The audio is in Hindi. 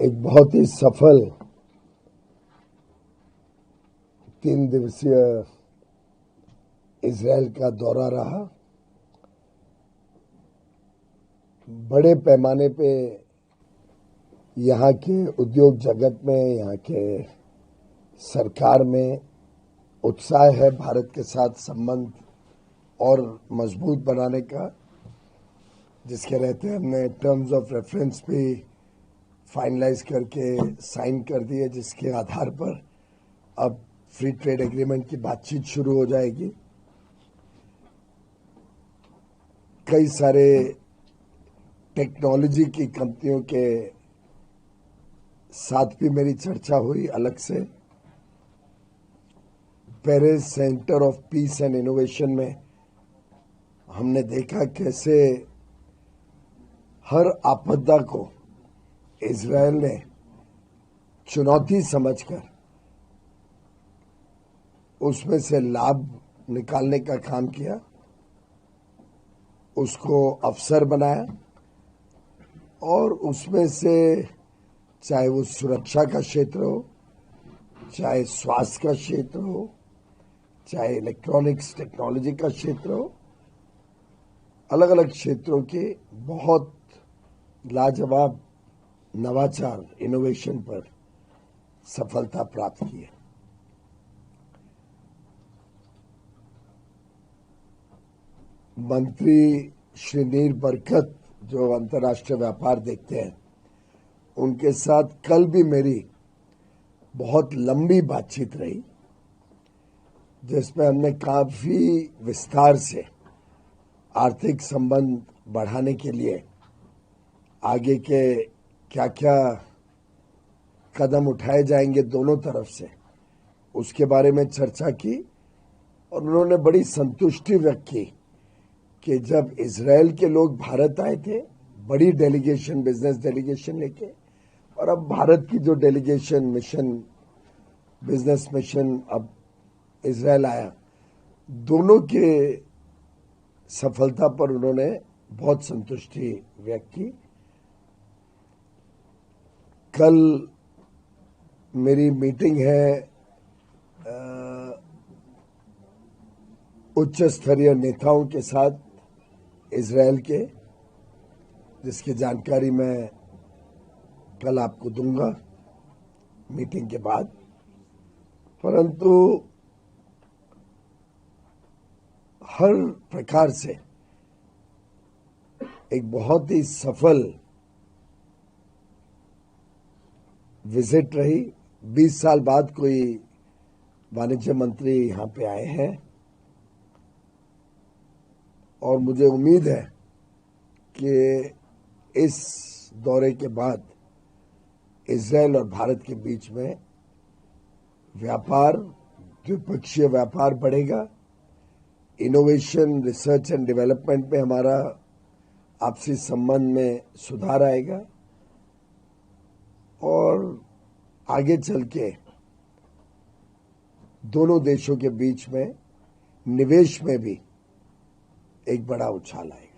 एक बहुत ही सफल 3 दिवसीय इजराइल का दौरा रहा। बड़े पैमाने पे यहाँ के उद्योग जगत में, यहाँ के सरकार में उत्साह है भारत के साथ संबंध और मजबूत बनाने का, जिसके रहते हमने टर्म्स ऑफ रेफरेंस भी फाइनलाइज करके साइन कर दिए, जिसके आधार पर अब फ्री ट्रेड एग्रीमेंट की बातचीत शुरू हो जाएगी। कई सारे टेक्नोलॉजी की कंपनियों के साथ भी मेरी चर्चा हुई अलग से। Paris centre of peace and innovation में हमने देखा कैसे हर आपदा को इजराइल ने चुनौती समझकर उसमें से लाभ निकालने का काम किया, उसको अवसर बनाया और उसमें से चाहे वो सुरक्षा का क्षेत्र हो, चाहे स्वास्थ्य का क्षेत्र हो, चाहे इलेक्ट्रॉनिक्स टेक्नोलॉजी का क्षेत्र हो, अलग अलग क्षेत्रों के बहुत लाजवाब नवाचार इनोवेशन पर सफलता प्राप्त की है। मंत्री श्री नीर बरकत जो अंतर्राष्ट्रीय व्यापार देखते हैं, उनके साथ कल भी मेरी बहुत लंबी बातचीत रही, जिसमें हमने काफी विस्तार से आर्थिक संबंध बढ़ाने के लिए आगे के क्या क्या कदम उठाए जाएंगे दोनों तरफ से, उसके बारे में चर्चा की। और उन्होंने बड़ी संतुष्टि व्यक्त की कि जब इजराइल के लोग भारत आए थे, बड़ी डेलीगेशन, बिजनेस डेलीगेशन लेके, और अब भारत की जो डेलीगेशन मिशन, बिजनेस मिशन अब इजराइल आया, दोनों के सफलता पर उन्होंने बहुत संतुष्टि व्यक्त की। कल मेरी मीटिंग है उच्च स्तरीय नेताओं के साथ इजराइल के, जिसकी जानकारी मैं कल आपको दूंगा मीटिंग के बाद। परंतु हर प्रकार से एक बहुत ही सफल विजिट रही। 20 साल बाद कोई वाणिज्य मंत्री यहां पे आए हैं और मुझे उम्मीद है कि इस दौरे के बाद इजराइल और भारत के बीच में व्यापार, द्विपक्षीय व्यापार बढ़ेगा, इनोवेशन, रिसर्च एंड डेवलपमेंट में हमारा आपसी संबंध में सुधार आएगा और आगे चल के दोनों देशों के बीच में निवेश में भी एक बड़ा उछाल आएगा।